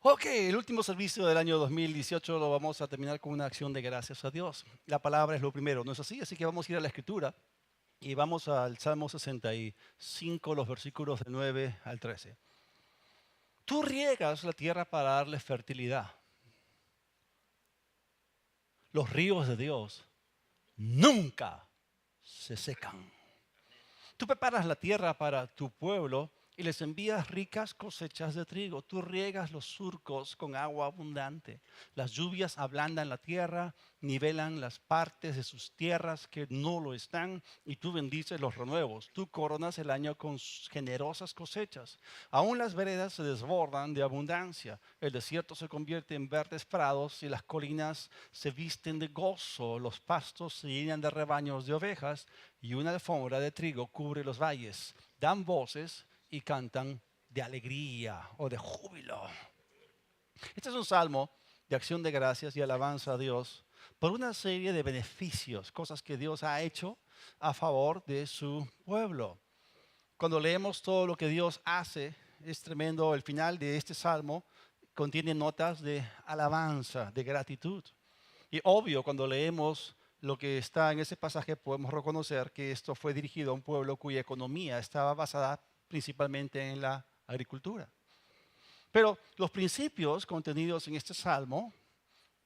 Ok, el último servicio del año 2018 lo vamos a terminar con una acción de gracias a Dios. La palabra es lo primero, ¿no es así? Así que vamos a ir a la escritura y vamos al Salmo 65, los versículos del 9 al 13. Tú riegas la tierra para darle fertilidad. Los ríos de Dios nunca se secan. Tú preparas la tierra para tu pueblo y les envías ricas cosechas de trigo. Tú riegas los surcos con agua abundante. Las lluvias ablandan la tierra, nivelan las partes de sus tierras que no lo están, y tú bendices los renuevos. Tú coronas el año con generosas cosechas. Aún las veredas se desbordan de abundancia. El desierto se convierte en verdes prados y las colinas se visten de gozo. Los pastos se llenan de rebaños de ovejas y una alfombra de trigo cubre los valles. Dan voces y cantan de alegría o de júbilo. Este es un salmo de acción de gracias y alabanza a Dios por una serie de beneficios, cosas que Dios ha hecho a favor de su pueblo. Cuando leemos todo lo que Dios hace, es tremendo. El final de este salmo contiene notas de alabanza, de gratitud. Y obvio, cuando leemos lo que está en ese pasaje, podemos reconocer que esto fue dirigido a un pueblo cuya economía estaba basada principalmente en la agricultura. Pero los principios contenidos en este salmo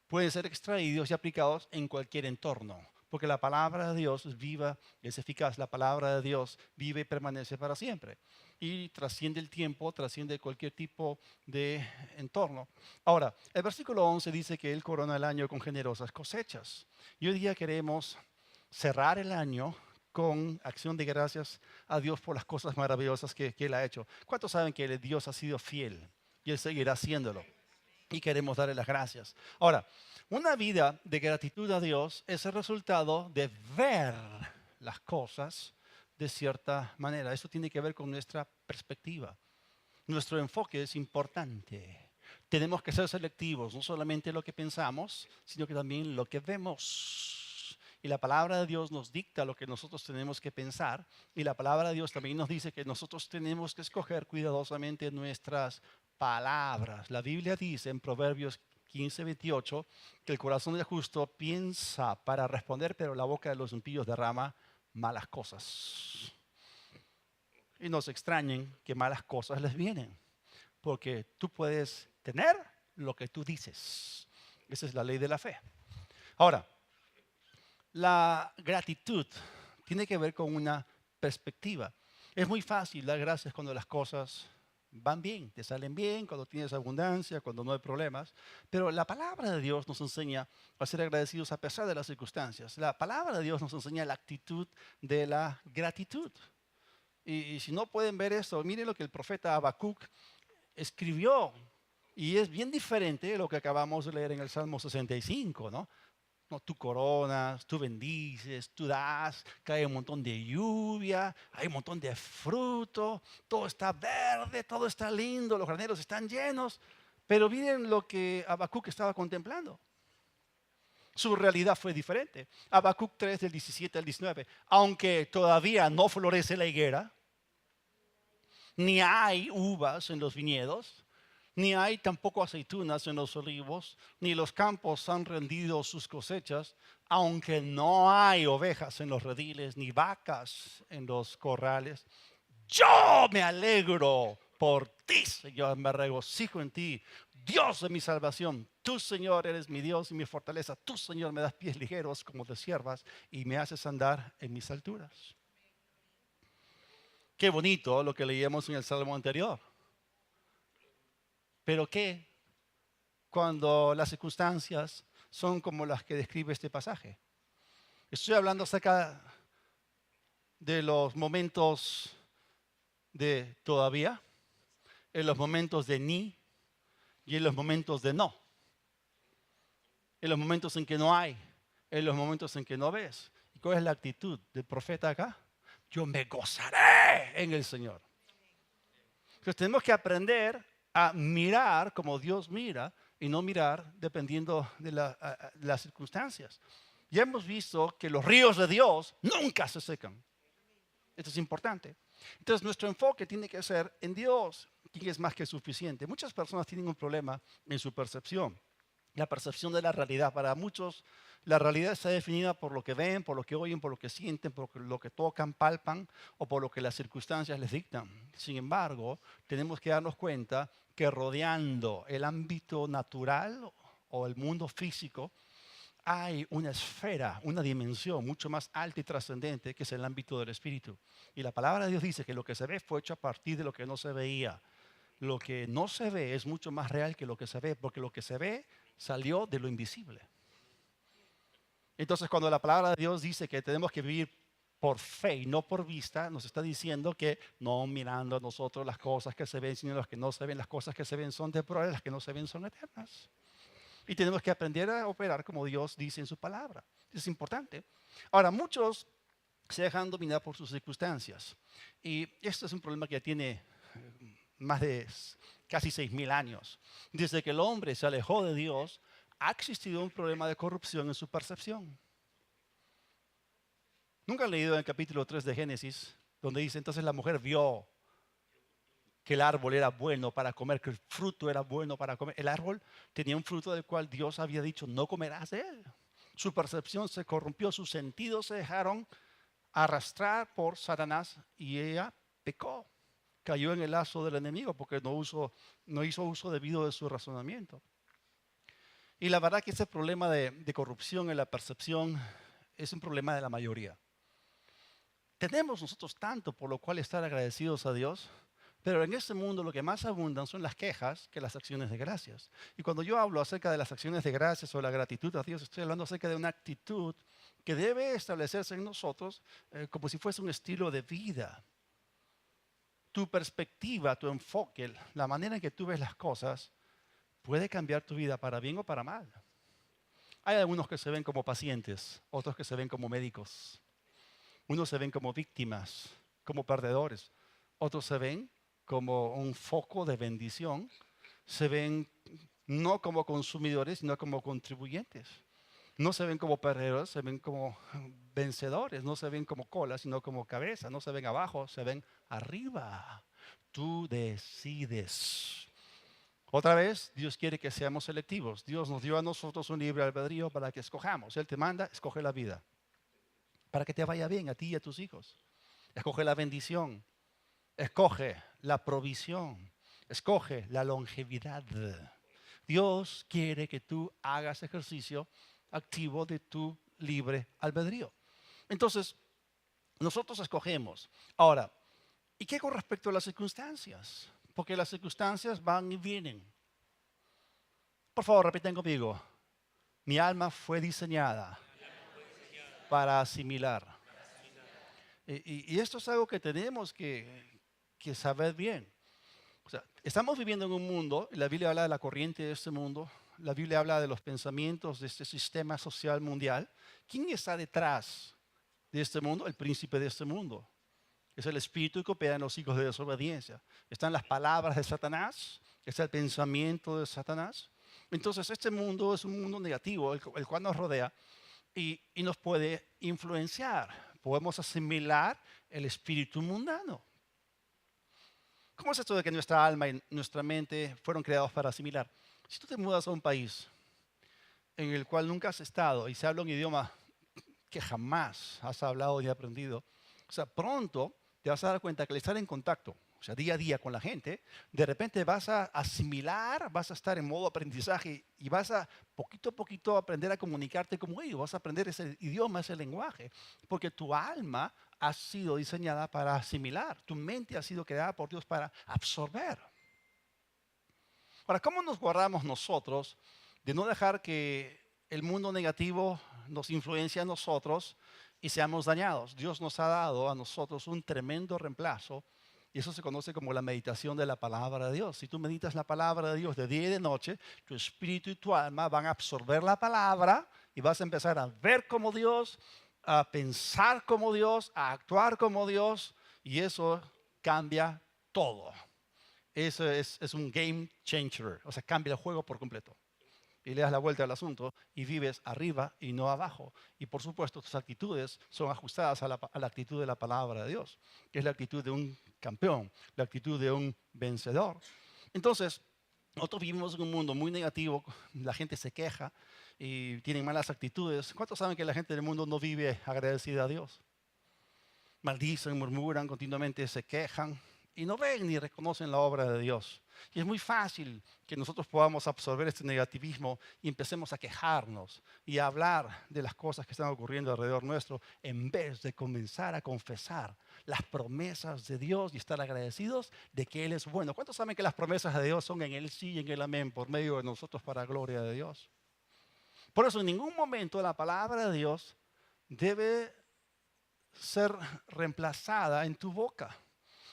pueden ser extraídos y aplicados en cualquier entorno, porque la palabra de Dios es viva, es eficaz. La palabra de Dios vive y permanece para siempre y trasciende el tiempo, trasciende cualquier tipo de entorno. Ahora, el versículo 11 dice que Él corona el año con generosas cosechas. Y hoy día queremos cerrar el año con acción de gracias a Dios por las cosas maravillosas que Él ha hecho. ¿Cuántos saben que Dios ha sido fiel y Él seguirá haciéndolo? Y queremos darle las gracias. Ahora, una vida de gratitud a Dios es el resultado de ver las cosas de cierta manera. Eso tiene que ver con nuestra perspectiva. Nuestro enfoque es importante. Tenemos que ser selectivos, no solamente lo que pensamos, sino que también lo que vemos. Y la palabra de Dios nos dicta lo que nosotros tenemos que pensar. Y la palabra de Dios también nos dice que nosotros tenemos que escoger cuidadosamente nuestras palabras. La Biblia dice en Proverbios 15:28 que el corazón del justo piensa para responder, pero la boca de los impíos derrama malas cosas. Y no se extrañen que malas cosas les vienen, porque tú puedes tener lo que tú dices. Esa es la ley de la fe. Ahora, la gratitud tiene que ver con una perspectiva. Es muy fácil dar gracias cuando las cosas van bien, te salen bien, cuando tienes abundancia, cuando no hay problemas. Pero la palabra de Dios nos enseña a ser agradecidos a pesar de las circunstancias. La palabra de Dios nos enseña la actitud de la gratitud. Y si no pueden ver esto, miren lo que el profeta Habacuc escribió. Y es bien diferente de lo que acabamos de leer en el Salmo 65, ¿no? No, tú coronas, tú bendices, tú das, cae un montón de lluvia, hay un montón de fruto, todo está verde, todo está lindo, los graneros están llenos. Pero miren lo que Habacuc estaba contemplando. Su realidad fue diferente. Habacuc 3 del 17 al 19. Aunque todavía no florece la higuera, ni hay uvas en los viñedos, ni hay tampoco aceitunas en los olivos, ni los campos han rendido sus cosechas, aunque no hay ovejas en los rediles, ni vacas en los corrales. Yo me alegro por ti, Señor, me regocijo en ti, Dios de mi salvación. Tú, Señor, eres mi Dios y mi fortaleza. Tú, Señor, me das pies ligeros como de siervas y me haces andar en mis alturas. Qué bonito lo que leíamos en el Salmo anterior. Pero ¿qué cuando las circunstancias son como las que describe este pasaje? Estoy hablando acerca de los momentos de todavía, en los momentos de ni y en los momentos de no. En los momentos en que no hay, en los momentos en que no ves. ¿Y cuál es la actitud del profeta acá? Yo me gozaré en el Señor. Entonces tenemos que aprender a mirar como Dios mira y no mirar dependiendo de las circunstancias. Ya hemos visto que los ríos de Dios nunca se secan. Esto es importante. Entonces nuestro enfoque tiene que ser en Dios. ¿Quién es más que suficiente? Muchas personas tienen un problema en su percepción. La percepción de la realidad. Para muchos, la realidad está definida por lo que ven, por lo que oyen, por lo que sienten, por lo que tocan, palpan o por lo que las circunstancias les dictan. Sin embargo, tenemos que darnos cuenta que rodeando el ámbito natural o el mundo físico, hay una esfera, una dimensión mucho más alta y trascendente que es el ámbito del espíritu. Y la palabra de Dios dice que lo que se ve fue hecho a partir de lo que no se veía. Lo que no se ve es mucho más real que lo que se ve, porque lo que se ve salió de lo invisible. Entonces, cuando la palabra de Dios dice que tenemos que vivir por fe y no por vista, nos está diciendo que no mirando a nosotros las cosas que se ven, sino las que no se ven. Las cosas que se ven son temporales, las que no se ven son eternas. Y tenemos que aprender a operar como Dios dice en su palabra. Es importante. Ahora, muchos se dejan dominar por sus circunstancias. Y esto es un problema que ya tiene más de casi 6.000 años. Desde que el hombre se alejó de Dios, ha existido un problema de corrupción en su percepción. ¿Nunca han leído en el capítulo 3 de Génesis, donde dice, entonces la mujer vio que el árbol era bueno para comer, que el fruto era bueno para comer? El árbol tenía un fruto del cual Dios había dicho, no comerás de él. Su percepción se corrompió, sus sentidos se dejaron arrastrar por Satanás y ella pecó. Cayó en el lazo del enemigo porque no hizo uso debido de su razonamiento. Y la verdad que ese problema de corrupción en la percepción es un problema de la mayoría. Tenemos nosotros tanto por lo cual estar agradecidos a Dios, pero en este mundo lo que más abundan son las quejas que las acciones de gracias. Y cuando yo hablo acerca de las acciones de gracias o la gratitud a Dios, estoy hablando acerca de una actitud que debe establecerse en nosotros como si fuese un estilo de vida. Tu perspectiva, tu enfoque, la manera en que tú ves las cosas, puede cambiar tu vida para bien o para mal. Hay algunos que se ven como pacientes, otros que se ven como médicos. Unos se ven como víctimas, como perdedores. Otros se ven como un foco de bendición. Se ven no como consumidores, sino como contribuyentes. No se ven como perdedores, se ven como vencedores. No se ven como cola, sino como cabeza. No se ven abajo, se ven arriba. Tú decides. Otra vez, Dios quiere que seamos selectivos. Dios nos dio a nosotros un libre albedrío para que escojamos. Él te manda, escoge la vida. Para que te vaya bien a ti y a tus hijos. Escoge la bendición. Escoge la provisión. Escoge la longevidad. Dios quiere que tú hagas ejercicio activo de tu libre albedrío. Entonces, nosotros escogemos. Ahora, ¿y qué con respecto a las circunstancias? Porque las circunstancias van y vienen. Por favor, repiten conmigo. Mi alma fue diseñada para asimilar. Y esto es algo que tenemos que saber bien. O sea, estamos viviendo en un mundo, y la Biblia habla de la corriente de este mundo, la Biblia habla de los pensamientos de este sistema social mundial. ¿Quién está detrás de este mundo? El príncipe de este mundo. Es el espíritu que opera en los hijos de desobediencia. Están las palabras de Satanás, está el pensamiento de Satanás. Entonces, este mundo es un mundo negativo, el cual nos rodea y nos puede influenciar. Podemos asimilar el espíritu mundano. ¿Cómo es esto de que nuestra alma y nuestra mente fueron creados para asimilar? Si tú te mudas a un país en el cual nunca has estado y se habla un idioma que jamás has hablado ni aprendido, o sea, pronto te vas a dar cuenta que al estar en contacto, o sea, día a día con la gente, de repente vas a asimilar, vas a estar en modo aprendizaje y vas a poquito a poquito aprender a comunicarte como ellos, vas a aprender ese idioma, ese lenguaje, porque tu alma ha sido diseñada para asimilar, tu mente ha sido creada por Dios para absorber. Ahora, ¿cómo nos guardamos nosotros de no dejar que el mundo negativo nos influencie a nosotros y seamos dañados? Dios nos ha dado a nosotros un tremendo reemplazo y eso se conoce como la meditación de la palabra de Dios. Si tú meditas la palabra de Dios de día y de noche, tu espíritu y tu alma van a absorber la palabra y vas a empezar a ver como Dios, a pensar como Dios, a actuar como Dios y eso cambia todo. Eso es un game changer, o sea, cambia el juego por completo. y le das la vuelta al asunto y vives arriba y no abajo. Y por supuesto, tus actitudes son ajustadas a la actitud de la palabra de Dios, que es la actitud de un campeón, la actitud de un vencedor. Entonces, nosotros vivimos en un mundo muy negativo, la gente se queja y tienen malas actitudes. ¿Cuántos saben que la gente del mundo no vive agradecida a Dios? Maldicen, murmuran continuamente, se quejan y no ven ni reconocen la obra de Dios. Y es muy fácil que nosotros podamos absorber este negativismo y empecemos a quejarnos y a hablar de las cosas que están ocurriendo alrededor nuestro en vez de comenzar a confesar las promesas de Dios y estar agradecidos de que Él es bueno. ¿Cuántos saben que las promesas de Dios son en el sí y en el amén por medio de nosotros para gloria de Dios? Por eso en ningún momento la palabra de Dios debe ser reemplazada en tu boca.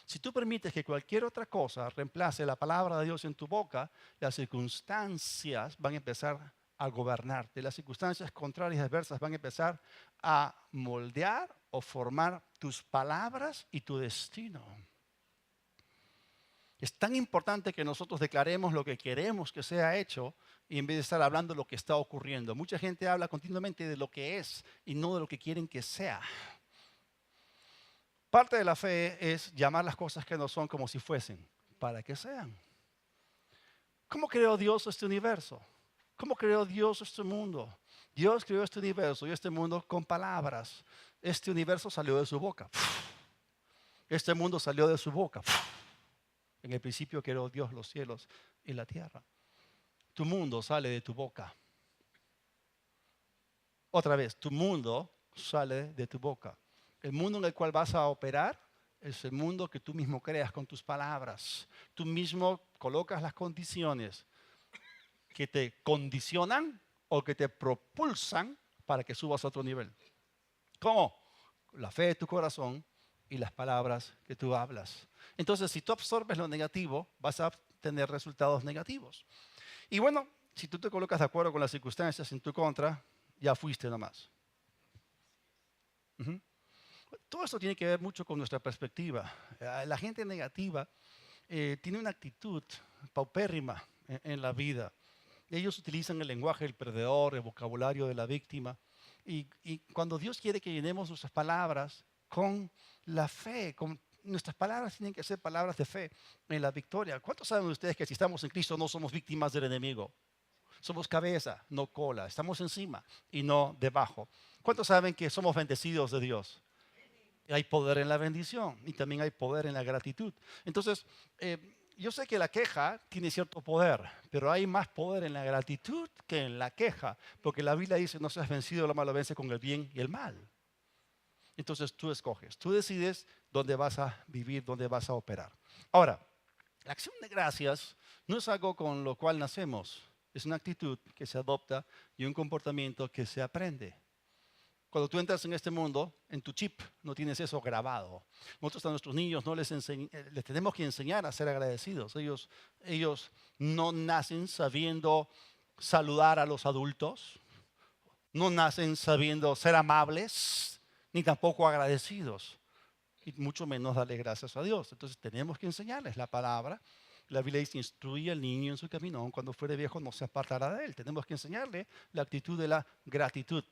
Si tú permites que cualquier otra cosa reemplace la palabra de Dios en tu boca, las circunstancias van a empezar a gobernarte. Las circunstancias contrarias y adversas van a empezar a moldear o formar tus palabras y tu destino. Es tan importante que nosotros declaremos lo que queremos que sea hecho y en vez de estar hablando de lo que está ocurriendo. Mucha gente habla continuamente de lo que es y no de lo que quieren que sea. Parte de la fe es llamar las cosas que no son como si fuesen, para que sean. ¿Cómo creó Dios este universo? ¿Cómo creó Dios este mundo? Dios creó este universo y este mundo con palabras. Este universo salió de su boca. Este mundo salió de su boca. En el principio creó Dios los cielos y la tierra. Tu mundo sale de tu boca. Otra vez, tu mundo sale de tu boca. El mundo en el cual vas a operar es el mundo que tú mismo creas con tus palabras. Tú mismo colocas las condiciones que te condicionan o que te propulsan para que subas a otro nivel. ¿Cómo? La fe de tu corazón y las palabras que tú hablas. Entonces, si tú absorbes lo negativo, vas a tener resultados negativos. Y bueno, si tú te colocas de acuerdo con las circunstancias en tu contra, ya fuiste nomás. Todo esto tiene que ver mucho con nuestra perspectiva. La gente negativa tiene una actitud paupérrima en la vida. Ellos utilizan el lenguaje del perdedor, el vocabulario de la víctima. Y cuando Dios quiere que llenemos nuestras palabras con la fe, nuestras palabras tienen que ser palabras de fe en la victoria. ¿Cuántos saben ustedes que si estamos en Cristo no somos víctimas del enemigo? Somos cabeza, no cola. Estamos encima y no debajo. ¿Cuántos saben que somos bendecidos de Dios? Hay poder en la bendición y también hay poder en la gratitud. Entonces, yo sé que la queja tiene cierto poder, pero hay más poder en la gratitud que en la queja, porque la Biblia dice, no seas vencido, lo malo vence con el bien y el mal. Entonces tú escoges, tú decides dónde vas a vivir, dónde vas a operar. Ahora, la acción de gracias no es algo con lo cual nacemos, es una actitud que se adopta y un comportamiento que se aprende. Cuando tú entras en este mundo, en tu chip no tienes eso grabado. Nosotros a nuestros niños no les tenemos que enseñar a ser agradecidos. Ellos no nacen sabiendo saludar a los adultos, no nacen sabiendo ser amables, ni tampoco agradecidos, y mucho menos darle gracias a Dios. Entonces tenemos que enseñarles la palabra. La Biblia dice, instruye al niño en su camino, aun cuando fuere viejo no se apartará de él. Tenemos que enseñarle la actitud de la gratitud.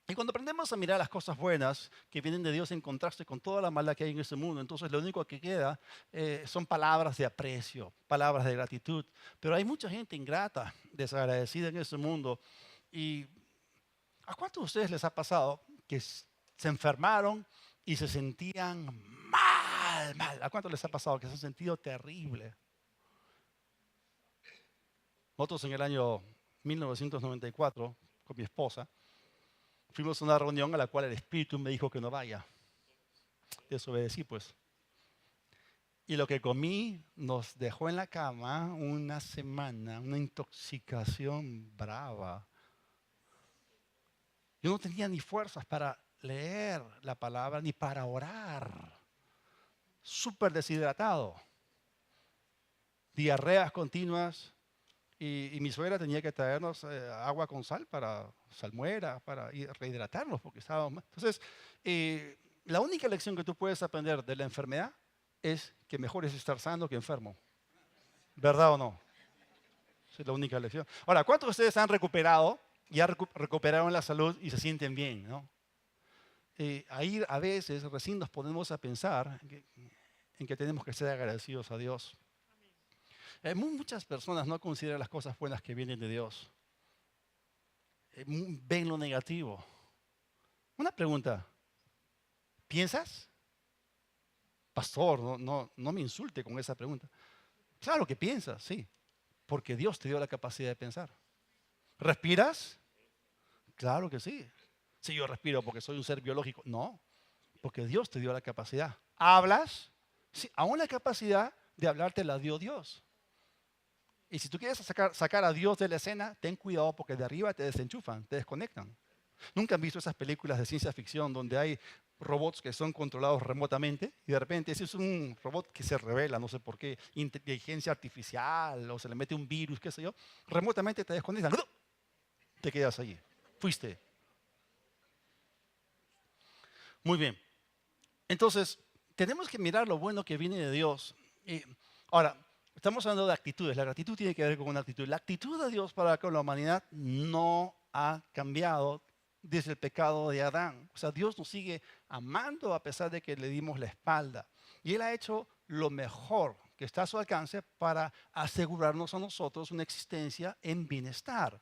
Y cuando aprendemos a mirar las cosas buenas que vienen de Dios en contraste con toda la maldad que hay en este mundo, entonces lo único que queda son palabras de aprecio, palabras de gratitud. Pero hay mucha gente ingrata, desagradecida en este mundo. ¿Y a cuántos de ustedes les ha pasado que se enfermaron y se sentían mal, mal? ¿A cuántos les ha pasado que se han sentido terrible? Nosotros en el año 1994, con mi esposa, fuimos a una reunión a la cual el Espíritu me dijo que no vaya. Desobedecí, pues. Y lo que comí nos dejó en la cama una semana, una intoxicación brava. Yo no tenía ni fuerzas para leer la palabra ni para orar. Súper deshidratado. Diarreas continuas. Y mi suegra tenía que traernos agua con sal para salmuera, para rehidratarnos, porque estábamos mal. Entonces, la única lección que tú puedes aprender de la enfermedad es que mejor es estar sano que enfermo. ¿Verdad o no? Esa es la única lección. Ahora, ¿cuántos de ustedes han recuperado, ya recuperaron la salud y se sienten bien, ¿no? Ahí a veces recién nos ponemos a pensar en que tenemos que ser agradecidos a Dios. Muchas personas no consideran las cosas buenas que vienen de Dios. Ven lo negativo. Una pregunta, ¿piensas? Pastor, no me insulte con esa pregunta. Claro que piensas, sí, porque Dios te dio la capacidad de pensar. ¿Respiras? Claro que sí. Si yo respiro porque soy un ser biológico, no, porque Dios te dio la capacidad. ¿Hablas? Sí, aún la capacidad de hablar te la dio Dios. Y si tú quieres sacar a Dios de la escena, ten cuidado porque de arriba te desenchufan, te desconectan. ¿Nunca han visto esas películas de ciencia ficción donde hay robots que son controlados remotamente y de repente ese es un robot que se revela, no sé por qué, inteligencia artificial o se le mete un virus, qué sé yo, remotamente te desconectan, te quedas allí, fuiste. Muy bien, entonces tenemos que mirar lo bueno que viene de Dios. Ahora, estamos hablando de actitudes, la gratitud tiene que ver con una actitud. La actitud de Dios para con la humanidad no ha cambiado desde el pecado de Adán. O sea, Dios nos sigue amando a pesar de que le dimos la espalda. Y Él ha hecho lo mejor que está a su alcance para asegurarnos a nosotros una existencia en bienestar.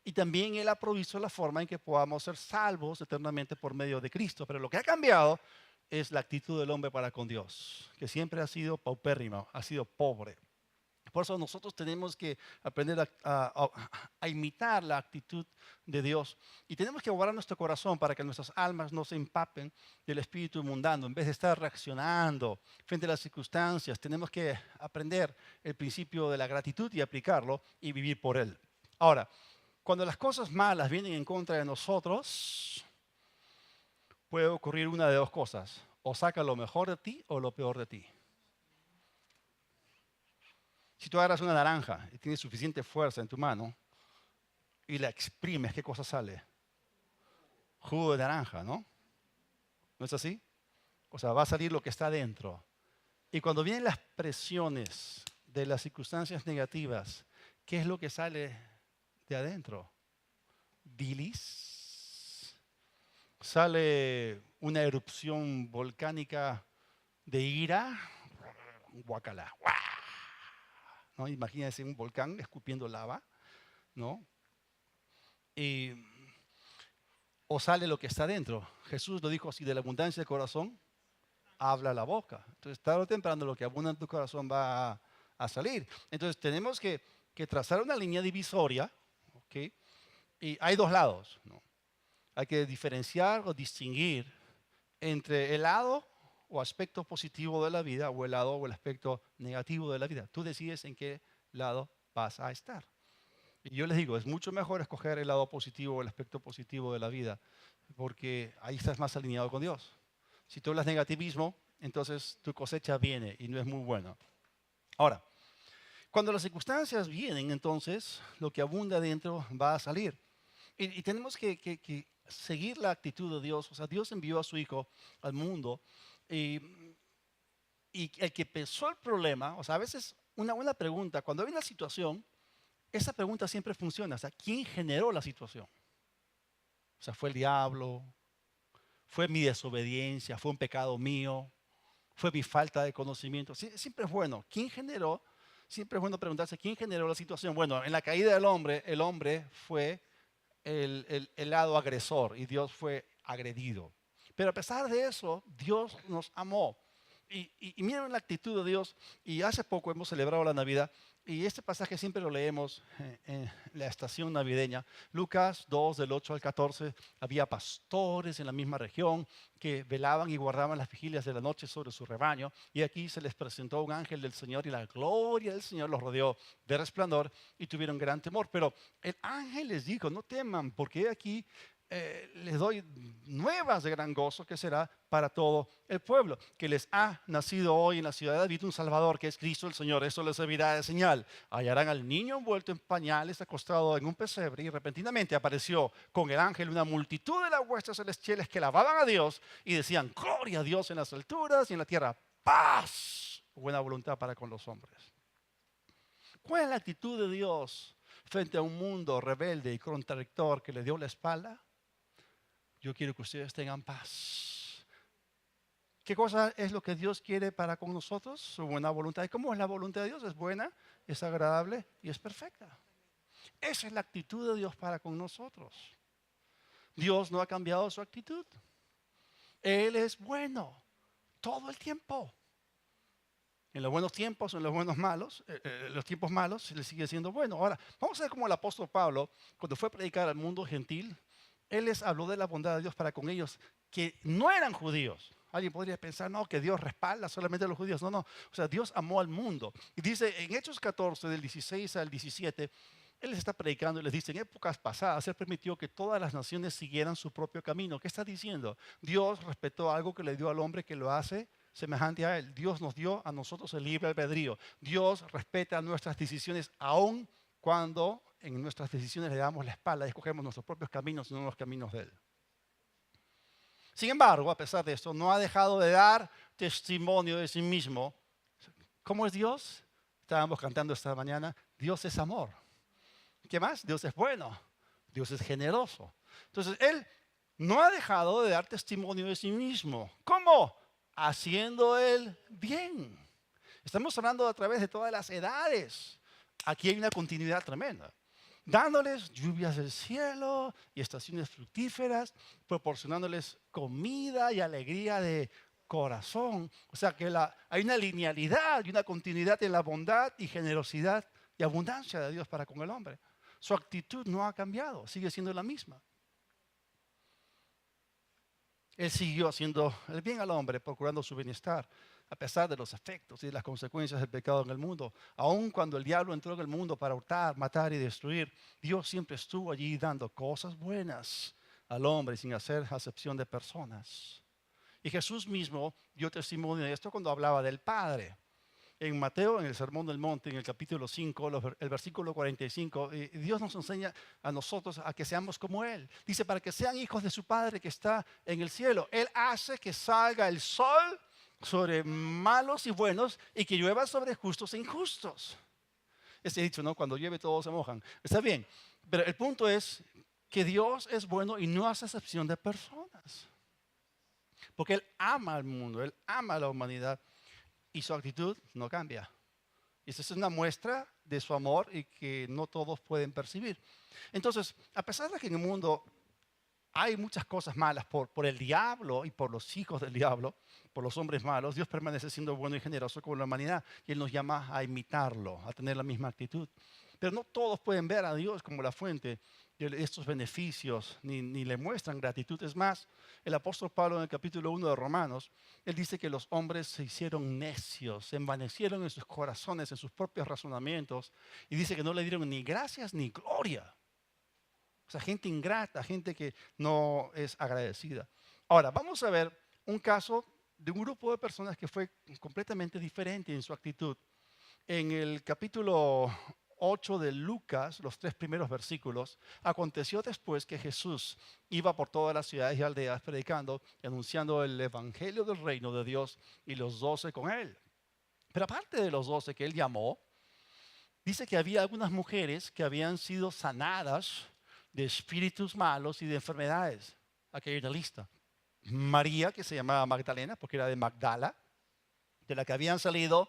Y también Él ha provisto la forma en que podamos ser salvos eternamente por medio de Cristo. Pero lo que ha cambiado es la actitud del hombre para con Dios, que siempre ha sido paupérrima, ha sido pobre. Por eso nosotros tenemos que aprender a imitar la actitud de Dios. Y tenemos que guardar nuestro corazón para que nuestras almas no se empapen del espíritu mundano. En vez de estar reaccionando frente a las circunstancias, tenemos que aprender el principio de la gratitud y aplicarlo y vivir por él. Ahora, cuando las cosas malas vienen en contra de nosotros, puede ocurrir una de dos cosas. O saca lo mejor de ti o lo peor de ti. Si tú agarras una naranja y tienes suficiente fuerza en tu mano y la exprimes, ¿qué cosa sale? Jugo de naranja, ¿no? ¿No es así? O sea, va a salir lo que está adentro. Y cuando vienen las presiones de las circunstancias negativas, ¿qué es lo que sale de adentro? Bilis. Sale una erupción volcánica de ira. Guacala. ¿No? Imagínense un volcán escupiendo lava, ¿no? O sale lo que está dentro. Jesús lo dijo así, de la abundancia del corazón, habla la boca. Entonces, tarde o temprano, lo que abunda en tu corazón va a salir. Entonces, tenemos que trazar una línea divisoria, ¿ok? Y hay dos lados, ¿no? Hay que diferenciar o distinguir entre el lado o aspecto positivo de la vida o el lado o el aspecto negativo de la vida. Tú decides en qué lado vas a estar. Y yo les digo, es mucho mejor escoger el lado positivo o el aspecto positivo de la vida, porque ahí estás más alineado con Dios. Si tú hablas negativismo, entonces tu cosecha viene y no es muy buena. Ahora, cuando las circunstancias vienen, entonces lo que abunda dentro va a salir. Y tenemos que seguir la actitud de Dios. O sea, Dios envió a su Hijo al mundo y el que pensó el problema, o sea, a veces una buena pregunta, cuando hay una situación, esa pregunta siempre funciona. O sea, ¿quién generó la situación? O sea, ¿fue el diablo? ¿Fue mi desobediencia? ¿Fue un pecado mío? ¿Fue mi falta de conocimiento? Siempre es bueno. ¿Quién generó? Siempre es bueno preguntarse, ¿quién generó la situación? Bueno, en la caída del hombre, el hombre fue el lado agresor y Dios fue agredido. Pero a pesar de eso, Dios nos amó. Y miren la actitud de Dios. Y hace poco hemos celebrado la Navidad. Y este pasaje siempre lo leemos en la estación navideña. Lucas 2, del 8 al 14. Había pastores en la misma región que velaban y guardaban las vigilias de la noche sobre su rebaño. Y aquí se les presentó un ángel del Señor y la gloria del Señor los rodeó de resplandor y tuvieron gran temor. Pero el ángel les dijo, no teman, porque aquí les doy nuevas de gran gozo que será para todo el pueblo, que les ha nacido hoy en la ciudad de David un Salvador, que es Cristo el Señor. Eso les servirá de señal. Hallarán al niño envuelto en pañales, acostado en un pesebre, y repentinamente apareció con el ángel una multitud de las huestes celestiales que alababan a Dios y decían, gloria a Dios en las alturas y en la tierra, paz, buena voluntad para con los hombres. ¿Cuál es la actitud de Dios frente a un mundo rebelde y contradictor que le dio la espalda, yo quiero que ustedes tengan paz. ¿Qué cosa es lo que Dios quiere para con nosotros? Su buena voluntad. ¿Y cómo es la voluntad de Dios? Es buena, es agradable y es perfecta. Esa es la actitud de Dios para con nosotros. Dios no ha cambiado su actitud. Él es bueno todo el tiempo. En los buenos tiempos, en los buenos malos, los tiempos malos, le sigue siendo bueno. Ahora, vamos a ver cómo el apóstol Pablo, cuando fue a predicar al mundo gentil, él les habló de la bondad de Dios para con ellos, que no eran judíos. Alguien podría pensar, no, que Dios respalda solamente a los judíos. No, no. O sea, Dios amó al mundo. Y dice en Hechos 14, del 16 al 17, él les está predicando y les dice, en épocas pasadas, Él permitió que todas las naciones siguieran su propio camino. ¿Qué está diciendo? Dios respetó algo que le dio al hombre que lo hace semejante a Él. Dios nos dio a nosotros el libre albedrío. Dios respeta nuestras decisiones aun cuando en nuestras decisiones le damos la espalda y escogemos nuestros propios caminos y no los caminos de Él. Sin embargo, a pesar de esto, no ha dejado de dar testimonio de sí mismo. ¿Cómo es Dios? Estábamos cantando esta mañana, Dios es amor. ¿Qué más? Dios es bueno, Dios es generoso. Entonces, Él no ha dejado de dar testimonio de sí mismo. ¿Cómo? Haciendo Él bien. Estamos hablando a través de todas las edades. Aquí hay una continuidad tremenda. Dándoles lluvias del cielo y estaciones fructíferas, proporcionándoles comida y alegría de corazón. O sea que hay una linealidad y una continuidad en la bondad y generosidad y abundancia de Dios para con el hombre. Su actitud no ha cambiado, sigue siendo la misma. Él siguió haciendo el bien al hombre, procurando su bienestar, a pesar de los efectos y de las consecuencias del pecado en el mundo. Aun cuando el diablo entró en el mundo para hurtar, matar y destruir, Dios siempre estuvo allí dando cosas buenas al hombre sin hacer acepción de personas. Y Jesús mismo dio testimonio de esto cuando hablaba del Padre. En Mateo, en el Sermón del Monte, en el capítulo 5, el versículo 45, Dios nos enseña a nosotros a que seamos como Él. Dice, para que sean hijos de su Padre que está en el cielo. Él hace que salga el sol sobre malos y buenos y que llueva sobre justos e injustos. Ese dicho, ¿no? Cuando llueve todos se mojan. Está bien, pero el punto es que Dios es bueno y no hace excepción de personas. Porque Él ama al mundo, Él ama a la humanidad. Y su actitud no cambia. Y esa es una muestra de su amor y que no todos pueden percibir. Entonces, a pesar de que en el mundo hay muchas cosas malas por el diablo y por los hijos del diablo, por los hombres malos, Dios permanece siendo bueno y generoso con la humanidad. Y Él nos llama a imitarlo, a tener la misma actitud. Pero no todos pueden ver a Dios como la fuente de estos beneficios, ni le muestran gratitud. Es más, el apóstol Pablo en el capítulo 1 de Romanos, él dice que los hombres se hicieron necios, se envanecieron en sus corazones, en sus propios razonamientos, y dice que no le dieron ni gracias ni gloria. O sea, gente ingrata, gente que no es agradecida. Ahora, vamos a ver un caso de un grupo de personas que fue completamente diferente en su actitud. En el capítulo 8 de Lucas, los 3 primeros versículos, aconteció después que Jesús iba por todas las ciudades y aldeas predicando y anunciando el evangelio del reino de Dios y los 12 con él. Pero aparte de los 12 que él llamó, dice que había algunas mujeres que habían sido sanadas de espíritus malos y de enfermedades. Aquí hay una lista. María, que se llamaba Magdalena, porque era de Magdala, de la que habían salido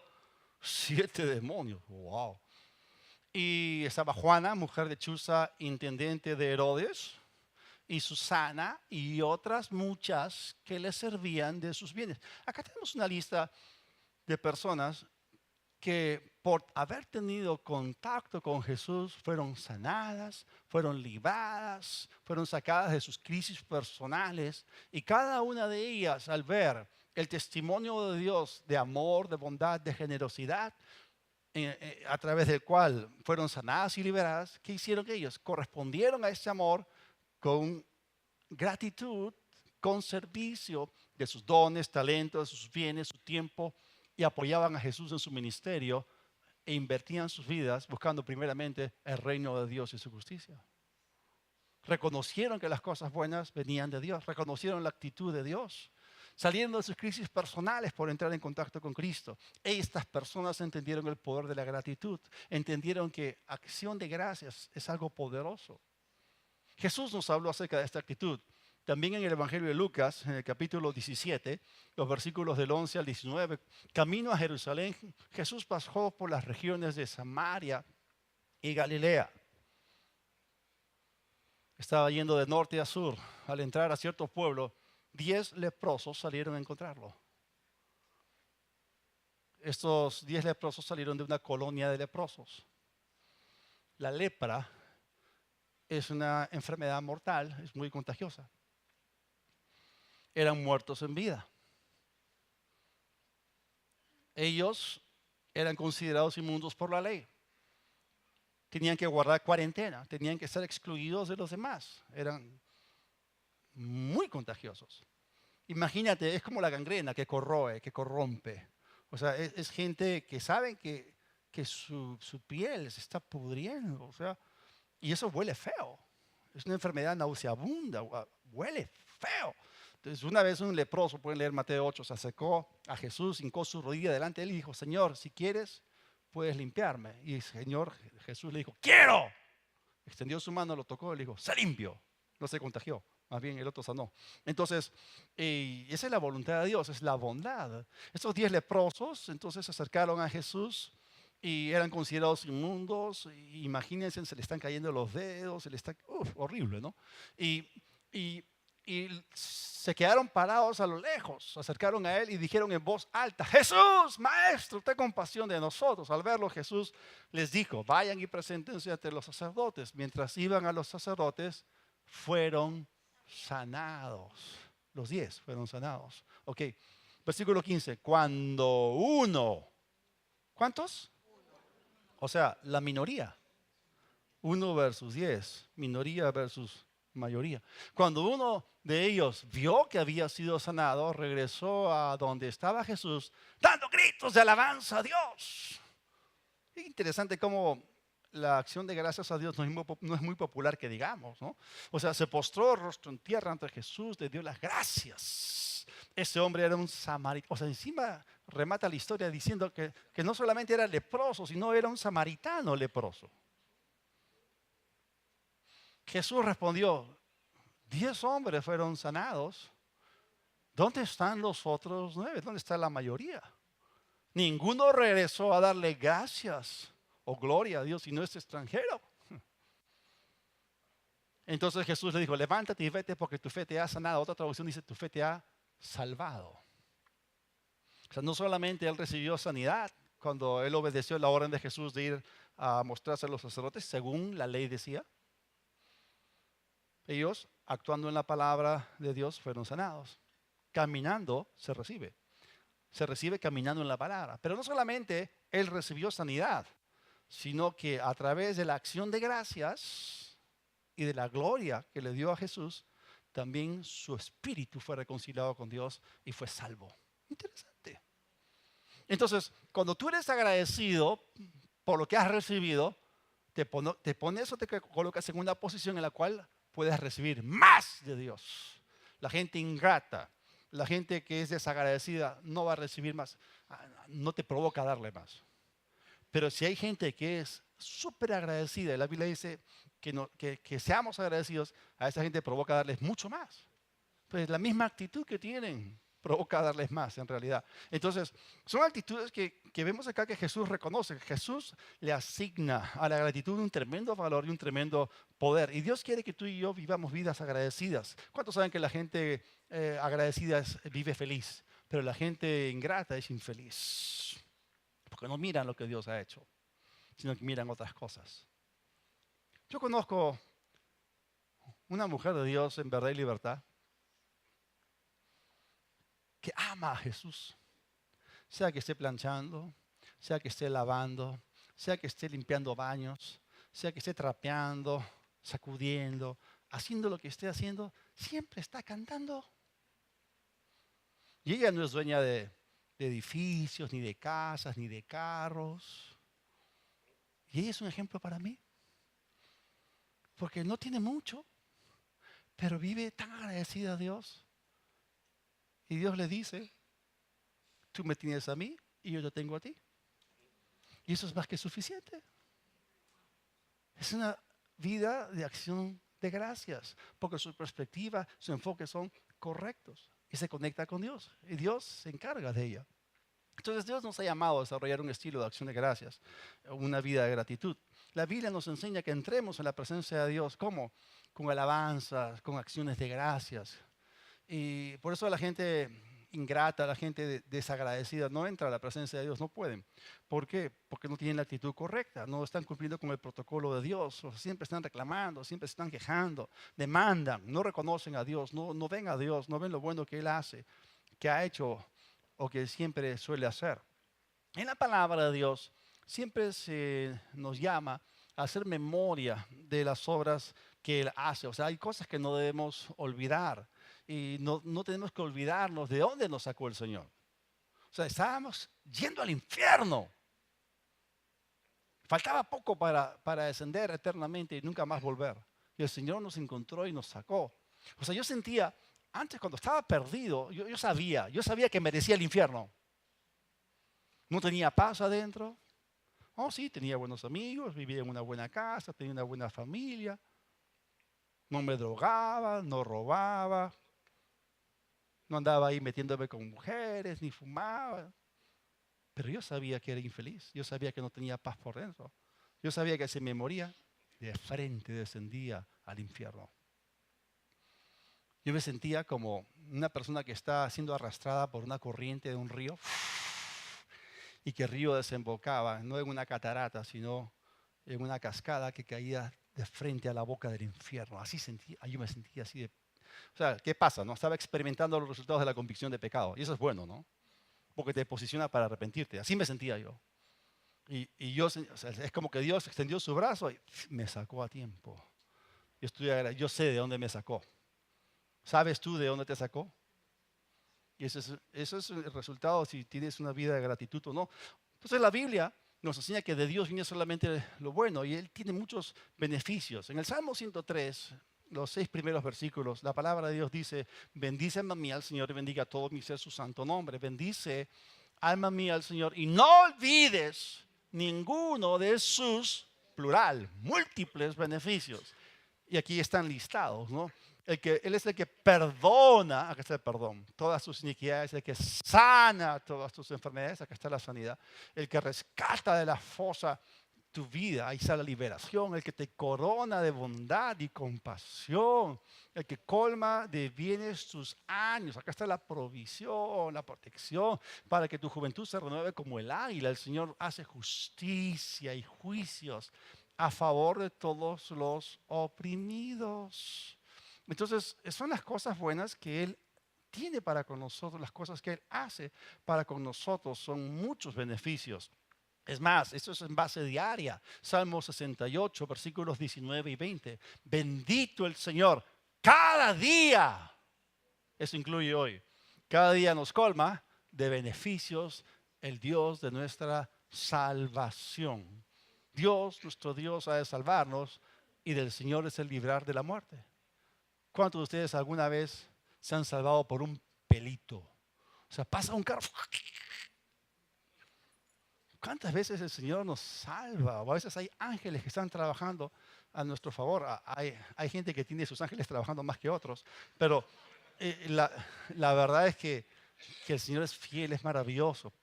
7 demonios. ¡Wow! Y estaba Juana, mujer de Chuza, intendente de Herodes, y Susana y otras muchas que le servían de sus bienes. Acá tenemos una lista de personas que por haber tenido contacto con Jesús fueron sanadas, fueron libradas, fueron sacadas de sus crisis personales, y cada una de ellas, al ver el testimonio de Dios de amor, de bondad, de generosidad, a través del cual fueron sanadas y liberadas, ¿qué hicieron ellos? Correspondieron a ese amor con gratitud, con servicio de sus dones, talentos, de sus bienes, su tiempo, y apoyaban a Jesús en su ministerio e invertían sus vidas buscando primeramente el reino de Dios y su justicia. Reconocieron que las cosas buenas venían de Dios, reconocieron la actitud de Dios. saliendo de sus crisis personales por entrar en contacto con Cristo. Estas personas entendieron el poder de la gratitud, entendieron que acción de gracias es algo poderoso. Jesús nos habló acerca de esta actitud. También en el Evangelio de Lucas, en el capítulo 17, los versículos del 11 al 19, camino a Jerusalén, Jesús pasó por las regiones de Samaria y Galilea. Estaba yendo de norte a sur. Al entrar a cierto pueblo, 10 leprosos salieron a encontrarlo. Estos 10 leprosos salieron de una colonia de leprosos. La lepra es una enfermedad mortal, es muy contagiosa. Eran muertos en vida. Ellos eran considerados inmundos por la ley. Tenían que guardar cuarentena, tenían que ser excluidos de los demás. Eran muy contagiosos. Imagínate, es como la gangrena que corroe, que corrompe. O sea, es gente que saben que su piel se está pudriendo. O sea, y eso huele feo. Es una enfermedad nauseabunda, huele feo. Entonces, una vez un leproso, pueden leer Mateo 8, se acercó a Jesús, hincó su rodilla delante de él y dijo, Señor, si quieres, puedes limpiarme. Y el Señor Jesús le dijo, quiero. Extendió su mano, lo tocó y le dijo, sé limpio. No se contagió, más bien el otro sanó. Entonces, esa es la voluntad de Dios, es la bondad. Estos 10 leprosos entonces se acercaron a Jesús y eran considerados inmundos. Imagínense, se le están cayendo los dedos, se le está, horrible, ¿no? Y se quedaron parados a lo lejos, se acercaron a él y dijeron en voz alta, Jesús, Maestro, ten compasión de nosotros. Al verlo, Jesús les dijo, vayan y preséntense ante los sacerdotes. Mientras iban a los sacerdotes, fueron sanados. Los 10 fueron sanados. Ok, versículo 15, cuando uno, ¿cuántos? O sea, la minoría. 1 versus 10, minoría versus mayoría. Cuando uno de ellos vio que había sido sanado, regresó a donde estaba Jesús, dando gritos de alabanza a Dios. Es interesante cómo la acción de gracias a Dios no es muy popular que digamos, ¿no? O sea, se postró rostro en tierra ante Jesús, le dio las gracias. Ese hombre era un samaritano. O sea, encima remata la historia diciendo que no solamente era leproso, sino era un samaritano leproso. Jesús respondió, 10 hombres fueron sanados. ¿Dónde están los otros 9? ¿Dónde está la mayoría? Ninguno regresó a darle gracias o gloria a Dios, sino este extranjero. Entonces Jesús le dijo, levántate y vete porque tu fe te ha sanado. Otra traducción dice, tu fe te ha salvado. O sea, no solamente él recibió sanidad cuando él obedeció la orden de Jesús de ir a mostrarse a los sacerdotes, según la ley decía. Ellos, actuando en la palabra de Dios, fueron sanados. Caminando se recibe. Se recibe caminando en la palabra. Pero no solamente él recibió sanidad, sino que a través de la acción de gracias y de la gloria que le dio a Jesús, también su espíritu fue reconciliado con Dios y fue salvo. Interesante. Entonces, cuando tú eres agradecido por lo que has recibido, te pones o te colocas en una posición en la cual puedes recibir más de Dios. La gente ingrata, la gente que es desagradecida no va a recibir más, no te provoca darle más. Pero si hay gente que es súper agradecida, y la Biblia dice que seamos agradecidos, a esa gente provoca darles mucho más. Pues la misma actitud que tienen provoca darles más en realidad. Entonces, son actitudes que vemos acá que Jesús reconoce. Jesús le asigna a la gratitud un tremendo valor y un tremendo poder. Y Dios quiere que tú y yo vivamos vidas agradecidas. ¿Cuántos saben que la gente agradecida vive feliz? Pero la gente ingrata es infeliz. Porque no miran lo que Dios ha hecho, sino que miran otras cosas. Yo conozco una mujer de Dios en verdad y libertad que ama a Jesús, sea que esté planchando, sea que esté lavando, sea que esté limpiando baños, sea que esté trapeando, sacudiendo, haciendo lo que esté haciendo, siempre está cantando. Y ella no es dueña de edificios, ni de casas, ni de carros. Y ella es un ejemplo para mí, porque no tiene mucho, pero vive tan agradecida a Dios. Y Dios le dice, tú me tienes a mí y yo te tengo a ti. Y eso es más que suficiente. Es una vida de acción de gracias, porque su perspectiva, su enfoque son correctos. Y se conecta con Dios. Y Dios se encarga de ella. Entonces Dios nos ha llamado a desarrollar un estilo de acción de gracias, una vida de gratitud. La Biblia nos enseña que entremos en la presencia de Dios. ¿Cómo? Con alabanzas, con acciones de gracias. Y por eso la gente ingrata, la gente desagradecida no entra a la presencia de Dios, no pueden. ¿Por qué? Porque no tienen la actitud correcta, no están cumpliendo con el protocolo de Dios, o sea, siempre están reclamando, siempre se están quejando, demandan, no reconocen a Dios, no ven a Dios, no ven lo bueno que Él hace, que ha hecho o que siempre suele hacer. En la palabra de Dios siempre se nos llama a hacer memoria de las obras que Él hace. O sea, hay cosas que no debemos olvidar y no tenemos que olvidarnos de dónde nos sacó el Señor. O sea, estábamos yendo al infierno. Faltaba poco para descender eternamente y nunca más volver. Y el Señor nos encontró y nos sacó. O sea, yo sentía, antes cuando estaba perdido, yo sabía que merecía el infierno. No tenía paz adentro. Oh, sí, tenía buenos amigos, vivía en una buena casa, tenía una buena familia. No me drogaba, no robaba, no andaba ahí metiéndome con mujeres, ni fumaba. Pero yo sabía que era infeliz, yo sabía que no tenía paz por dentro. Yo sabía que si me moría, de frente descendía al infierno. Yo me sentía como una persona que está siendo arrastrada por una corriente de un río y que el río desembocaba, no en una catarata, sino en una cascada que caía de frente a la boca del infierno. Así sentía, yo me sentía así de... O sea, ¿qué pasa? No? Estaba experimentando los resultados de la convicción de pecado. Y eso es bueno, ¿no? Porque te posiciona para arrepentirte. Así me sentía yo. Y yo, o sea, es como que Dios extendió su brazo y me sacó a tiempo. Yo sé de dónde me sacó. ¿Sabes tú de dónde te sacó? Y eso es el resultado si tienes una vida de gratitud o no. Entonces la Biblia nos enseña que de Dios viene solamente lo bueno y Él tiene muchos beneficios. En el Salmo 103, los 6 primeros versículos, la palabra de Dios dice, bendice alma mía al Señor y bendiga a todo mi ser su santo nombre. Bendice alma mía al Señor y no olvides ninguno de sus, plural, múltiples beneficios. Y aquí están listados, ¿no? Él es el que perdona, acá está el perdón, todas tus iniquidades, el que sana todas tus enfermedades, acá está la sanidad, el que rescata de la fosa tu vida, ahí está la liberación, el que te corona de bondad y compasión, el que colma de bienes tus años, acá está la provisión, la protección, para que tu juventud se renueve como el águila. El Señor hace justicia y juicios a favor de todos los oprimidos. Entonces, son las cosas buenas que Él tiene para con nosotros, las cosas que Él hace para con nosotros, son muchos beneficios. Es más, esto es en base diaria. Salmo 68, versículos 19 y 20. Bendito el Señor cada día. Eso incluye hoy. Cada día nos colma de beneficios el Dios de nuestra salvación. Dios, nuestro Dios, ha de salvarnos y del Señor es el librar de la muerte. ¿Cuántos de ustedes alguna vez se han salvado por un pelito? O sea, pasa un carro. ¿Cuántas veces el Señor nos salva? O a veces hay ángeles que están trabajando a nuestro favor. Hay gente que tiene sus ángeles trabajando más que otros. Pero la verdad es que el Señor es fiel, es maravilloso.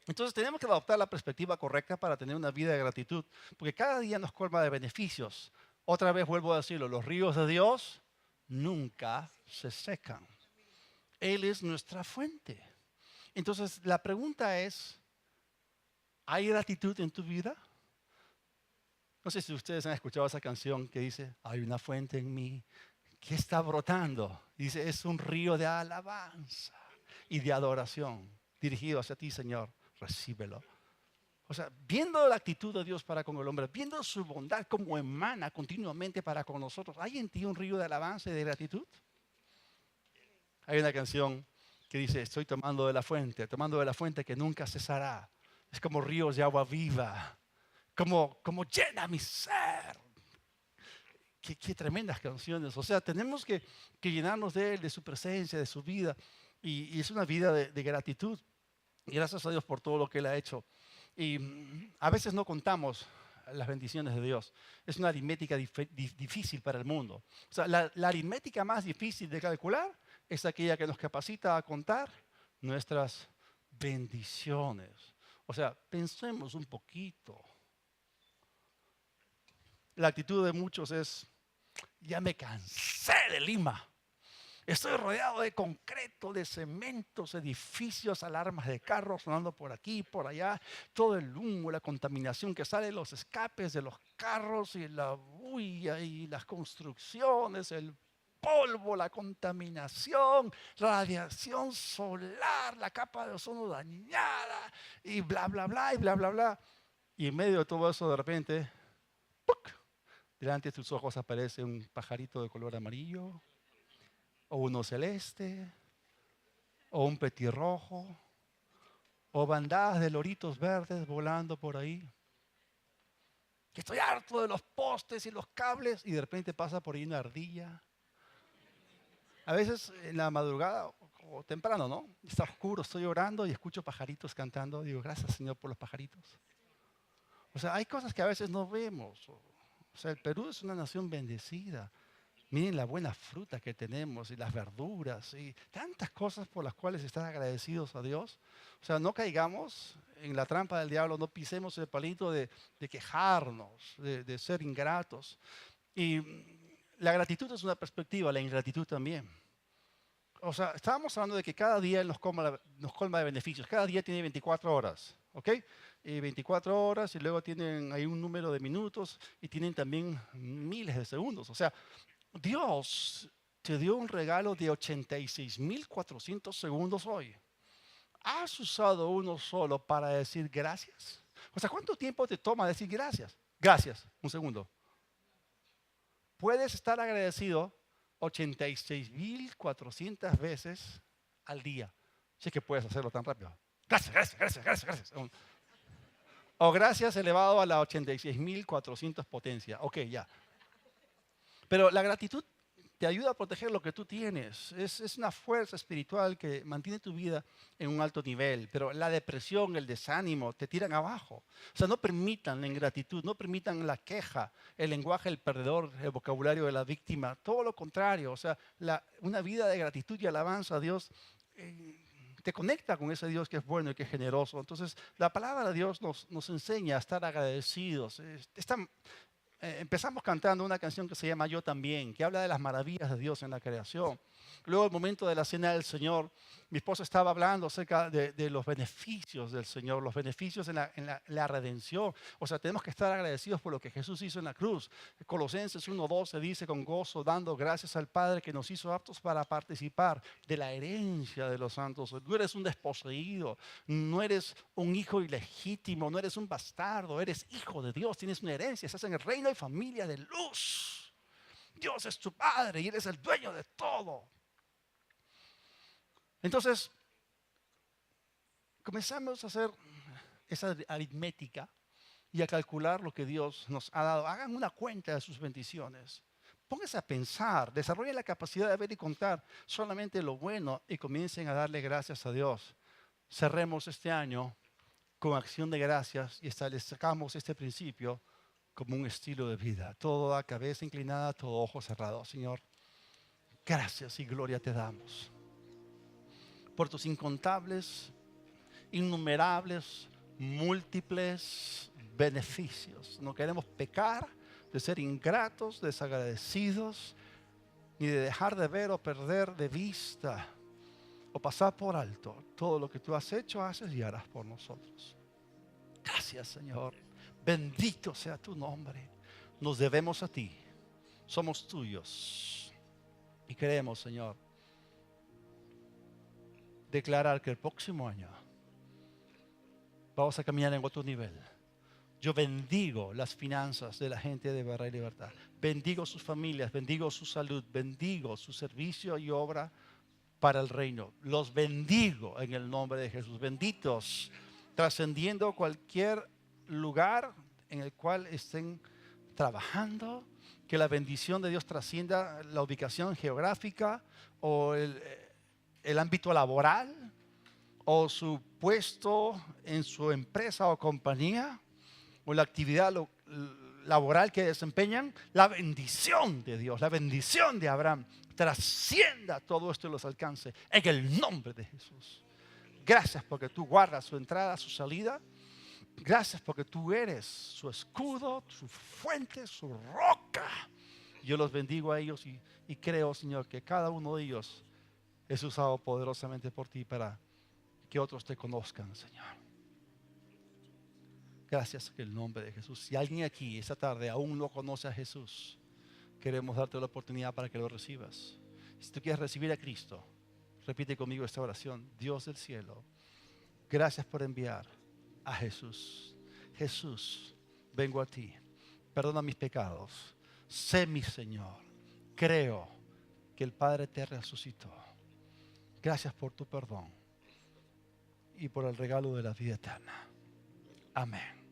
Entonces tenemos que adoptar la perspectiva correcta para tener una vida de gratitud. Porque cada día nos colma de beneficios. Otra vez vuelvo a decirlo, los ríos de Dios nunca se secan. Él es nuestra fuente. Entonces la pregunta es, ¿hay gratitud en tu vida? No sé si ustedes han escuchado esa canción que dice, hay una fuente en mí que está brotando. Dice, es un río de alabanza y de adoración dirigido hacia ti, Señor. Recíbelo. O sea, viendo la actitud de Dios para con el hombre, viendo su bondad como emana continuamente para con nosotros, ¿hay en ti un río de alabanza y de gratitud? Hay una canción que dice, estoy tomando de la fuente que nunca cesará. Es como ríos de agua viva, como llena mi ser. Qué tremendas canciones. O sea, tenemos que llenarnos de Él, de su presencia, de su vida. y es una vida de gratitud. Y gracias a Dios por todo lo que Él ha hecho. Y a veces no contamos las bendiciones de Dios. Es una aritmética difícil para el mundo. O sea, la aritmética más difícil de calcular es aquella que nos capacita a contar nuestras bendiciones. O sea, pensemos un poquito. La actitud de muchos es, ya me cansé de Lima. Estoy rodeado de concreto, de cementos, edificios, alarmas de carros sonando por aquí, por allá. Todo el humo, la contaminación que sale de los escapes de los carros y la bulla y las construcciones, el polvo, la contaminación, radiación solar, la capa de ozono dañada y bla, bla, bla, y bla, bla, bla. Y en medio de todo eso, de repente, ¡puc!, delante de tus ojos aparece un pajarito de color amarillo, o uno celeste, o un petirrojo, o bandadas de loritos verdes volando por ahí. Estoy harto de los postes y los cables, y de repente pasa por ahí una ardilla. A veces en la madrugada o temprano, ¿no? Está oscuro, estoy orando y escucho pajaritos cantando. Digo, gracias, Señor, por los pajaritos. O sea, hay cosas que a veces no vemos. O sea, el Perú es una nación bendecida. Miren la buena fruta que tenemos y las verduras y tantas cosas por las cuales estar agradecidos a Dios. O sea, no caigamos en la trampa del diablo, no pisemos el palito de quejarnos, de ser ingratos. Y la gratitud es una perspectiva, la ingratitud también. O sea, estábamos hablando de que cada día nos colma de beneficios. Cada día tiene 24 horas, ¿ok? Y 24 horas y luego tienen ahí un número de minutos y tienen también miles de segundos. O sea, Dios te dio un regalo de 86.400 segundos hoy. ¿Has usado uno solo para decir gracias? O sea, ¿cuánto tiempo te toma decir gracias? Gracias, un segundo. Puedes estar agradecido 86.400 veces al día. Si es que puedes hacerlo tan rápido. Gracias, gracias, gracias, gracias, gracias. O gracias elevado a la 86.400 potencia. Ok, ya. Pero la gratitud te ayuda a proteger lo que tú tienes. Es una fuerza espiritual que mantiene tu vida en un alto nivel. Pero la depresión, el desánimo, te tiran abajo. O sea, no permitan la ingratitud, no permitan la queja, el lenguaje del perdedor, el vocabulario de la víctima. Todo lo contrario. O sea, una vida de gratitud y alabanza a Dios te conecta con ese Dios que es bueno y que es generoso. Entonces, la palabra de Dios nos enseña a estar agradecidos. Empezamos cantando una canción que se llama Yo también, que habla de las maravillas de Dios en la creación. Luego, el momento de la cena del Señor, mi esposa estaba hablando acerca de los beneficios del Señor, los beneficios en la redención. O sea, tenemos que estar agradecidos por lo que Jesús hizo en la cruz. Colosenses 1:12 dice, con gozo, dando gracias al Padre que nos hizo aptos para participar de la herencia de los santos. No eres un desposeído, no eres un hijo ilegítimo, no eres un bastardo, eres hijo de Dios, tienes una herencia, estás en el reino y familia de luz. Dios es tu Padre y eres el dueño de todo. Entonces, comenzamos a hacer esa aritmética y a calcular lo que Dios nos ha dado. Hagan una cuenta de sus bendiciones. Pónganse a pensar, desarrollen la capacidad de ver y contar solamente lo bueno y comiencen a darle gracias a Dios. Cerremos este año con acción de gracias y establezcamos este principio como un estilo de vida. Toda cabeza inclinada, todo ojo cerrado. Señor, gracias y gloria te damos por tus incontables, innumerables, múltiples beneficios. No queremos pecar de ser ingratos, desagradecidos, ni de dejar de ver o perder de vista o pasar por alto todo lo que tú has hecho, haces y harás por nosotros. Gracias, Señor. Bendito sea tu nombre. Nos debemos a ti. Somos tuyos. Y queremos, Señor, declarar que el próximo año vamos a caminar en otro nivel. Yo bendigo las finanzas de la gente de Verdad y Libertad. Bendigo sus familias, bendigo su salud, bendigo su servicio y obra para el reino. Los bendigo en el nombre de Jesús. Benditos, trascendiendo cualquier lugar en el cual estén trabajando, que la bendición de Dios trascienda la ubicación geográfica o el ámbito laboral o su puesto en su empresa o compañía o la actividad laboral que desempeñan, la bendición de Dios, la bendición de Abraham trascienda todo esto y los alcance en el nombre de Jesús. Gracias porque tú guardas su entrada, su salida. Gracias porque tú eres su escudo, su fuente, su roca. Yo los bendigo a ellos y creo, Señor, que cada uno de ellos es usado poderosamente por ti para que otros te conozcan, Señor. Gracias en el nombre de Jesús. Si alguien aquí esta tarde aún no conoce a Jesús, queremos darte la oportunidad para que lo recibas. Si tú quieres recibir a Cristo, repite conmigo esta oración. Dios del cielo, gracias por enviar a Jesús. Jesús, vengo a ti. Perdona mis pecados. Sé mi Señor. Creo que el Padre te resucitó. Gracias por tu perdón y por el regalo de la vida eterna. Amén.